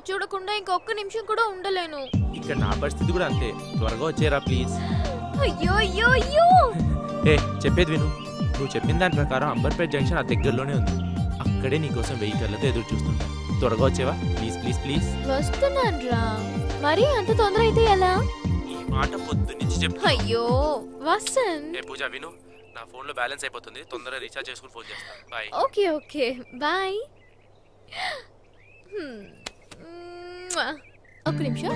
చూడకుండా ఇంకొక్క నిమిషం కూడా ఉండలేను. ఇక్కడ నా పరిస్థితి కూడా అంతే. త్వరగా వచ్చేరా ప్లీజ్. అయ్యో అయ్యో అయ్యో. చెప్పేది విను. నువ్వు చెప్పిన దాని ప్రకారం అంబర్పేట్ జంక్షన్ ఆ దగ్గరలోనే ఉంది. అక్కడే నీకోసం వెహికల్తో ఎదురు చూస్తుంటా. త్వరగా వచ్చేవా ప్లీజ్ ప్లీజ్ ప్లీజ్. వస్తున్నాను రా. మరి అంత తొందర అయితే ఎలా? ఈ మాట పొద్దు నుంచి చెప్పు. అయ్యో వసంత్. పూజ విను, నా ఫోన్ లో బ్యాలెన్స్ అయిపోతుంది. తొందరగా రీఛార్జ్ చేసుకుని ఫోన్ చేస్తా. బాయ్. Okay okay bye. ఒక్క నిమిషం.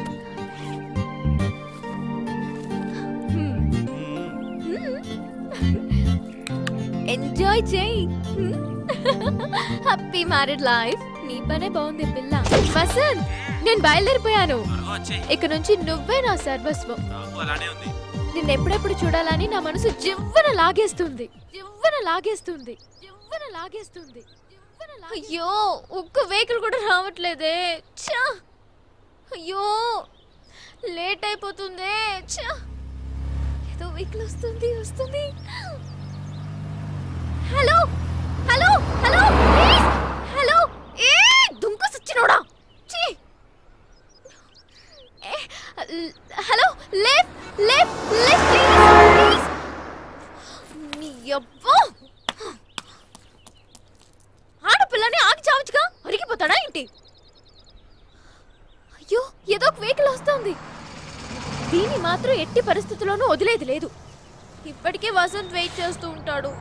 ఎంజాయ్ చేయి. Happy married life. నీ పనే బాగుంది పిల్ల. వసంత్ నేను బయలుదేరిపోయాను. ఇక నుంచి నువ్వే నా సర్వస్వం. నిన్నెప్పుడెప్పుడు చూడాలని నా మనసు జివ్వన లాగేస్తుంది. అయ్యో ఒక్క వెహికల్ కూడా రావట్లేదే. అయ్యో లేట్ అయిపోతుంది. ఏదో వెహికల్ వస్తుంది. Hello hello hello hello. ఏ దుంకు సచ్చినోడా. Hello left left left please. నీ అబ్బా ఆడపిల్లని ఆగి చావచ్చుగా. అరిగిపోతాడా ఏంటి? అయ్యో ఏదో ఒక వెహికల్ వస్తుంది. దీన్ని మాత్రం ఎట్టి పరిస్థితుల్లోనూ వదిలేది లేదు. ఇప్పటికే వసంత్ వెయిట్ చేస్తూ ఉంటాడు.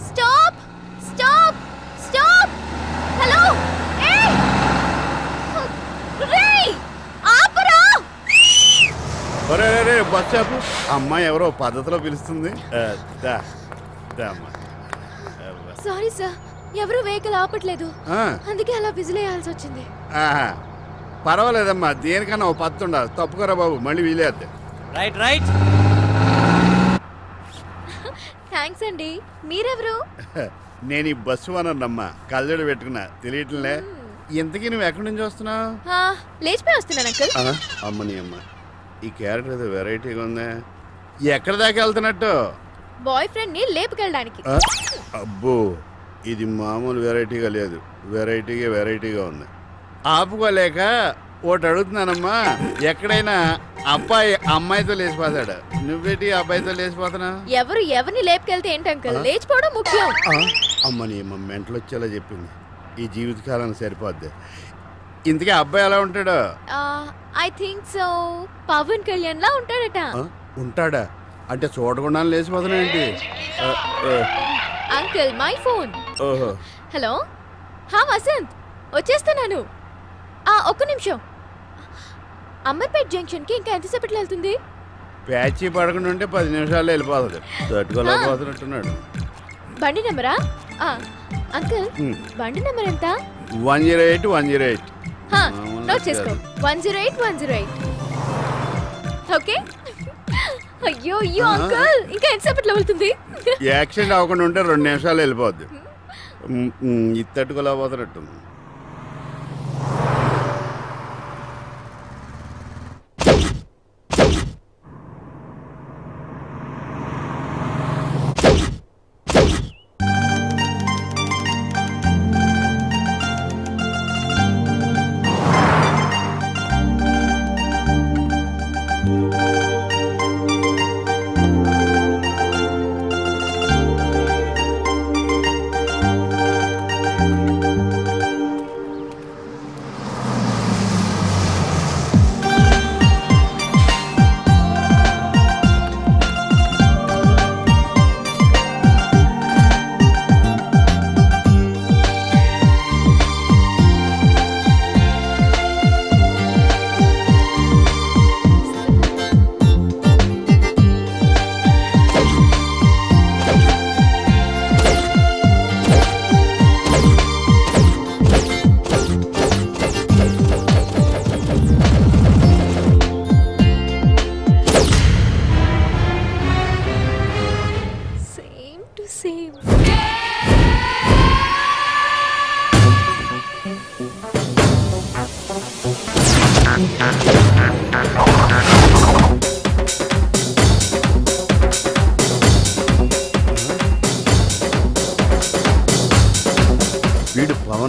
Stop stop stop. హలో ఆపరా. బస్ ఆపు. అమ్మాయి ఎవరో పద్ధతిలో పిలుస్తుంది. సారీ సార్, ఎవరు వెహికల్ ఆపట్లేదు. అందుకే అలా విజిలేయాల్సి వచ్చింది. పర్వాలేదమ్మా, దేనికన్నా ఓ పద్ధతి ఉండాలి. తప్పుకోరా బాబు, మళ్ళీ వీలేద్ది. Right right. థ్యాంక్స్ అండి. మీరెవరు? నేను ఈ బస్సు వనమ్మా. కళ్ళజోడు పెట్టుకున్నా, తెలియట్లే. ఇంతకీ నువ్వు ఎక్కడి నుంచి వస్తున్నావు? లేచిపోయి వస్తున్నాను అంకుల్. అమ్మని అమ్మ, ఈ క్యారెక్టర్ ఏదో వెరైటీగా ఉంది. ఎక్కడి దాకా వెళ్తున్నట్టు? బాయ్ ఫ్రెండ్ ని లేపుకెళ్ళడానికి. అబ్బో, ఇది మామూలు వెరైటీగా లేదు. వెరైటీగా ఉంది. ఆపుకోలేక ఒకటి అడుగుతున్నానమ్మా. ఎక్కడైనా అబ్బాయి అమ్మాయితో లేచిపోతాడు, నువ్వేటి అబ్బాయితో లేచిపోతున్నా? ఎవరిని లేపుకెళ్తే ఏంటి అంకుల్, లేచిపోవడం ముఖ్యం. అమ్మని అమ్మ మెంటలు వచ్చేలా చెప్పింది. ఈ జీవితకాలం సరిపోద్ది. ఇంతకీ అబ్బాయి ఎలా ఉంటాడు? I think so Pawan Kalyan లా ఉంటాడట. ఉంటాడా? అంటే చూడకుండా లేచిపోతున్నా ఏంటి? Uncle my phone. Hello Vasant, వచ్చేస్తున్నాను. ఒక్క నిమిషం. అమర్పేట్ జంక్షన్ కి ఇంకా ఎంతసేపట్లో వెళ్తుంది? ప్యాచీ పడకుండా ఉంటే 10 నిమిషాల్లో వెళ్ళిపోతుంది. తట్టుకోలేకపోతున్నట్టున్నాడు. బండి నెంబరా? అంకుల్ బండి నెంబర్ ఎంత? 108. నోట్ చేసుకో. 108. ఓకే. అయ్యో అంకుల్, ఇంకా ఎంతసేపట్లో వెళ్తుంది? యాక్సిడెంట్ అవ్వకుండా ఉంటే 2 నిమిషాలు వెళ్ళిపోద్ది. ఇది తట్టుకోలేకపోతున్నట్టుంది.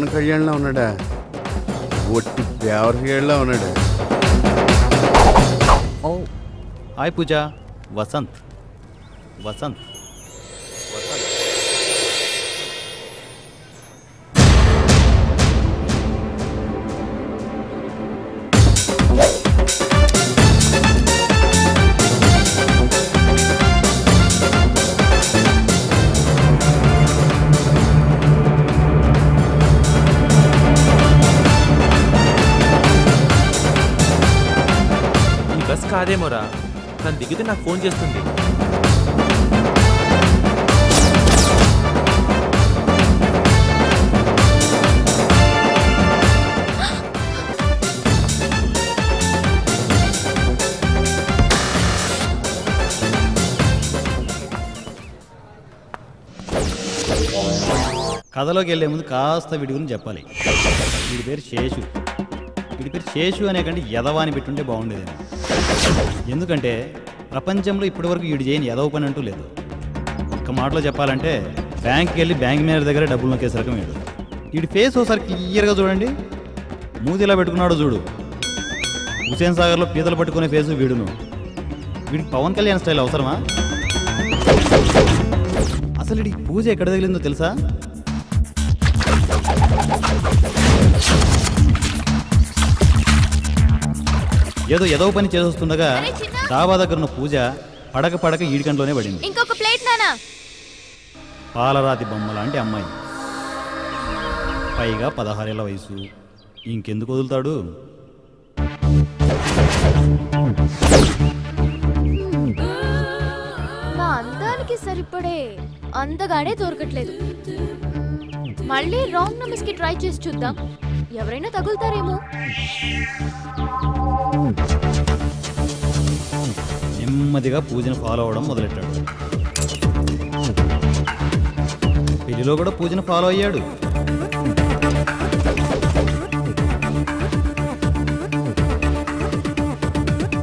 పవన్ కళ్యాణ్లో ఉన్నాడా? ఒట్టి దేవరగేళ్ళలో ఉన్నాడు. ఓ హాయ్ పూజ. వసంత్ వసంత్ బస్ కాదేమోరా, తను దిగితే నాకు ఫోన్ చేస్తుంది. కథలోకి వెళ్ళే ముందు కాస్త వీడి గురించి చెప్పాలి. వీడి పేరు శేషు. వీడి పేరు శేషు అనే కంటే యదవాని పెట్టుంటే బాగుండేదేమో. ఎందుకంటే ప్రపంచంలో ఇప్పటివరకు వీడు చేయని యదవ పని అంటూ లేదు. ఒక మాటలో చెప్పాలంటే బ్యాంక్కి వెళ్ళి బ్యాంక్ మేనేజర్ దగ్గర డబ్బులు నొక్కేసే రకం వీడు. వీడి ఫేస్ ఒకసారి క్లియర్గా చూడండి. మూతిలా పెట్టుకున్నాడు చూడు. హుసేన్ సాగర్లో పీతలు పట్టుకునే ఫేసు వీడును. వీడికి పవన్ కళ్యాణ్ స్టైల్ అవసరమా? అసలు వీడికి పూజ ఎక్కడ తగిలిందో తెలుసా? ఏదో ఏదో పని చేస్తుండగా డాబా దగ్గర ఉన్న పూజ పడక పడక ఈడికంట్లోనే పడింది. ఇంకొక ప్లేట్ నానా. పాలరాతి బొమ్మ లాంటి అమ్మాయి, పైగా 16 ఏళ్ల వయసు. ఇంకెందుకు వదులుతాడు? నా అందానికి సరిపడే అందగాడే దొరకట్లేదు. మళ్ళీ రాంగ్ నెంబర్స్ కి ట్రై చేసి చూద్దాం, ఎవరైనా తగులుతారేమో. నెమ్మదిగా పూజను ఫాలో అవడం మొదలెట్టాడు. పెళ్లిలో కూడా పూజను ఫాలో అయ్యాడు.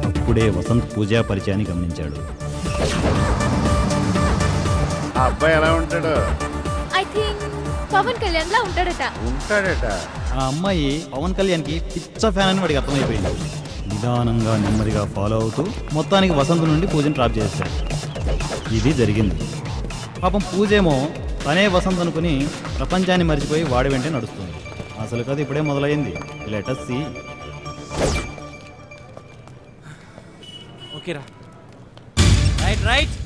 అప్పుడే వసంత్ పూజా పరిచయాన్ని గమనించాడు. ఆ అబ్బాయి ఎలా ఉంటాడు? ఐ థింక్ పవన్ కళ్యాణ్ లా ఉంటాడట. ఆ అమ్మాయి పవన్ కళ్యాణ్కి పిచ్చ ఫ్యాన్ అని వాడికి అర్థమైపోయింది. నిదానంగా నెమ్మదిగా ఫాలో అవుతూ మొత్తానికి వసంత్ నుండి పూజను డ్రాప్ చేశాడు. ఇది జరిగింది. పాపం పూజేమో తనే వసంత్ అనుకుని ప్రపంచాన్ని మర్చిపోయి వాడి వెంటే నడుస్తుంది. అసలు కథ ఇప్పుడే మొదలైంది. Let us see. ఓకేరా. Right right.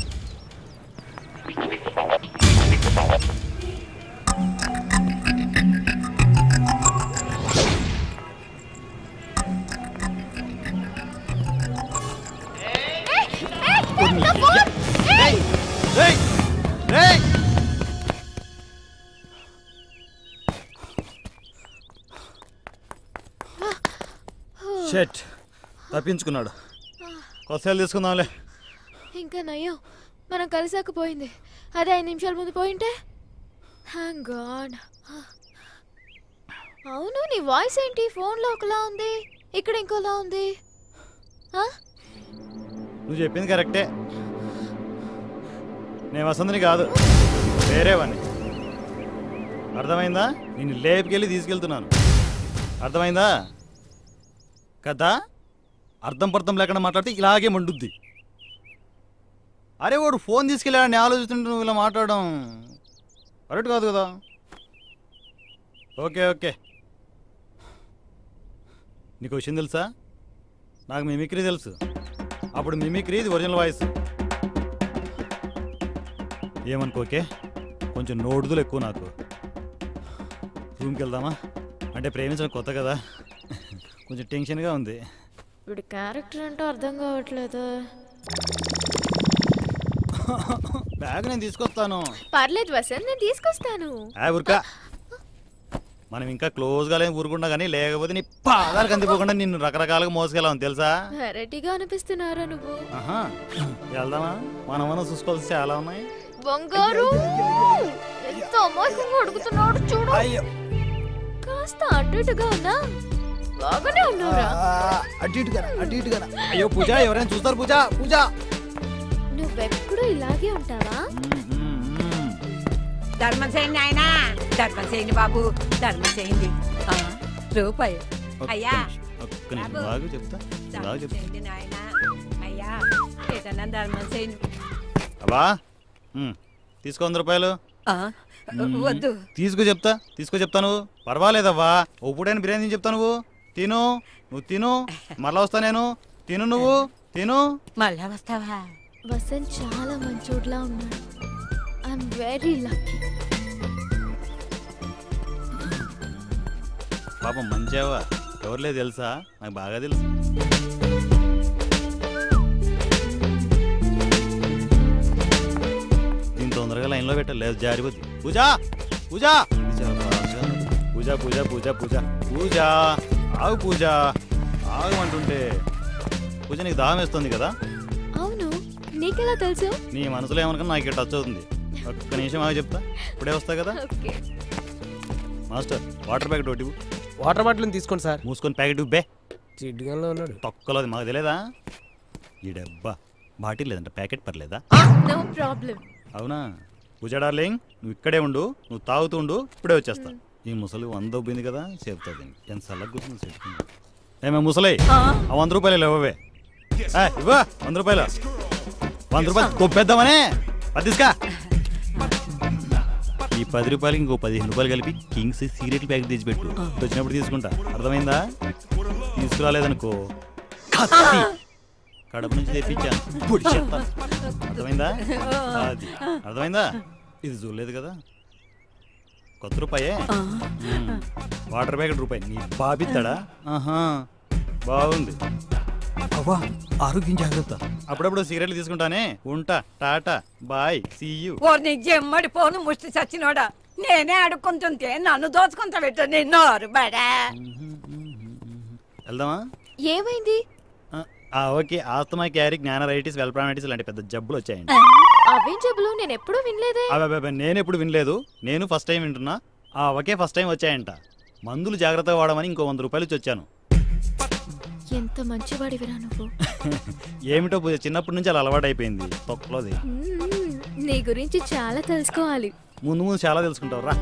షెట్ తప్పించుకున్నాడు. కొత్తలు తీసుకుందాంలే. ఇంకా నయ్యో మనం కలిసాకపోయింది. అదే 5 నిమిషాల ముందు పోయింటే. Thank God. అవును, నీ వాయిస్ ఏంటి ఫోన్లో ఒకలా ఉంది, ఇక్కడ ఇంకోలా ఉంది. నువ్వు చెప్పింది కరెక్టే. నేను వసంతని కాదు, వేరేవాడిని. అర్థమైందా? నేను లేపుకెళ్ళి తీసుకెళ్తున్నాను. అర్థమైందా కదా? అర్థం పర్థం లేకుండా మాట్లాడితే ఇలాగే మండుద్ది. అరే వాడు ఫోన్ తీసుకెళ్ళాడని ఆలోచిస్తుంటే నువ్వు ఇలా మాట్లాడడం కరెక్ట్ కాదు కదా. Okay okay. నీకు విషయం తెలుసా? నాకు మిమిక్రీ తెలుసు. అప్పుడు మిమిక్రీ ఇది ఒరిజినల్ వాయిస్. ఏమనుకోకే, కొంచెం నోడుదులు ఎక్కువ నాకు. రూమ్కి వెళ్దామా? అంటే ప్రేమించడం కొత్త కదా, కొంచెం టెన్షన్గా ఉంది. వీడి క్యారెక్టర్ అంటే అర్థం కావట్లేదు. బ్యాగ్ నేను తీసుకొస్తాను. పర్లేదు వసంత్, నేను తీసుకొస్తాను. ఊరుకా, మనం ఇంకా క్లోజ్గా లేని ఊరుకున్నా కానీ లేకపోతే నీ పాదాలు కందిపోకుండా నిన్ను రకరకాలుగా మోసుకెళ్ళాం తెలుసా. వెరైటీగా అనిపిస్తున్నారా నువ్వు? వెళ్దామా? మనమన్నా చూసుకోవాల్సి చాలా ఉన్నాయి. బంగారు ఎంత అమాయకంగా అడుగుతున్నాడు చూడు. కాస్త అటు ఇటుగా ఉన్నా బాగానే ఉన్నారా? అటు ఇటుగా. అయ్యో పూజ, ఎవరైనా చూస్తారు? పూజ పూజ, నువ్వెప్పుడు ఇలాగే ఉంటావా? ధర్మం చేయండి ఆయన, ధర్మం చేయండి బాబు, ధర్మం చేయండి. రూపాయి అయ్యా, ఒక్క నిమిషం బాగా చెప్తా, బాగా ధర్మం చెప్తా. చేయండి నాయన. అయ్యా ఏదన్నా ధర్మం చేయండి. అబ్బా తీసుకో 100 రూపాయలు. వద్దు. తీసుకో చెప్తా నువ్వు. పర్వాలేదవ్వా, ఒప్పుడైన బిర్యానీ చెప్తా నువ్వు తిను. నువ్వు తిను, మళ్ళా వస్తా నేను. తిను నువ్వు తిను. మళ్ళా వస్తావా? వసంత్ చాలా మంచోడ్లా ఉన్నాడు. I'm very lucky. పాపం మంచివా, ఎవరులే తెలుసా, నాకు బాగా తెలుసు. దీని తొందరగా లైన్లో పెట్టాలి, లేదు జారిపోద్ది. పూజ పూజ పూజ పూజ పూజ పూజ పూజ ఆగు పూజ, ఆగమంటుంటే. పూజ నీకు దాహం వేస్తుంది కదా? అవును, నీకెలా తెలుసు? నీ మనసులో ఏమనుకున్నా నాకు ఇక్కడ టచ్ అవుతుంది. ఒక్క నిమిషం ఆగి చెప్తా, ఇప్పుడే వస్తా కదా. ఓకే. మాస్టర్ వాటర్ ప్యాకెట్ ఒకటి ఇవ్వు. వాటర్ బాటిల్ తీసుకోండి సార్. మూసుకొని ప్యాకెట్ ఇవ్వే. చిడ్డుగానే ఉన్నాడు. తొక్కలోది మాకు తెలియదా? ఈ డబ్బా బాటిల్ లేదంట, ప్యాకెట్ పర్లేదా? No problem. అవునా? పూజ డార్లింగ్, నువ్వు ఇక్కడే ఉండు, నువ్వు తాగుతూ ఉండు, ఇప్పుడే వచ్చేస్తా. ఈ ముసలి 100 ఒబ్బింది కదా, చెప్తాది. ఎంత సలహా కూర్చుంది చెప్పుకుంది. ఏమే ముసలి, ఆ 100 రూపాయలు ఇవ్వవే. ఇవ్వ 100 రూపాయలు. 100 రూపాయలు దొబ్బేద్దామనే. పదిస్కా. ఈ 10 రూపాయలకి ఇంకో 15 రూపాయలు కలిపి కింగ్స్ సిగరెట్ ప్యాకెట్ తెచ్చిపెట్టు, వచ్చినప్పుడు తీసుకుంటా. అర్థమైందా? తీసుకురాలేదనుకో కడప నుంచి తెప్పించాను, పొడి చెప్తాను. అర్థమైందా? అది అర్థమైందా? ఇది చూడలేదు కదా, కొత్త రూపాయే. వాటర్ ప్యాకెట్ రూపాయి. నీ బాబిస్తాడా? ఆహా బాగుంది. అవ్వా ఆరోగ్యం జాగ్రత్త. అప్పుడప్పుడు సిగరెట్లు తీసుకుంటానే. ఉంటా, టాటా బాయ్, సీ యూ. ఓ నీ జమ్మడి పోను ముష్టి చచ్చినోడా, నేనే అడుక్కుంటుంటే నన్ను దోచుకుంటా పెట్టు నిన్నోరు బడా. వెళ్దామా? ఏమైంది? ఓకే. ఆస్తమా, క్యారీ, జ్ఞానరైటిస్, వెల్ప్రానైటిస్ లాంటి పెద్ద జబ్బులు వచ్చాయండి. అవేం జబ్బులు? నేను ఎప్పుడూ వినలేదే. నేను ఎప్పుడు వినలేదు, నేను ఫస్ట్ టైం వింటున్నా. ఒకే ఫస్ట్ టైం వచ్చాయంట. మందులు జాగ్రత్తగా వాడమని ఇంకో 100 రూపాయలు ఇచ్చి వచ్చాను. ఎంత మంచివాడివిరా నువ్వు. ఏమిటో పూజ, చిన్నప్పటి నుంచి అలా అలవాటు అయిపోయింది తొక్కలోది. నీ గురించి చాలా తెలుసుకోవాలి. ముందు చాలా తెలుసుకుంటావు రా.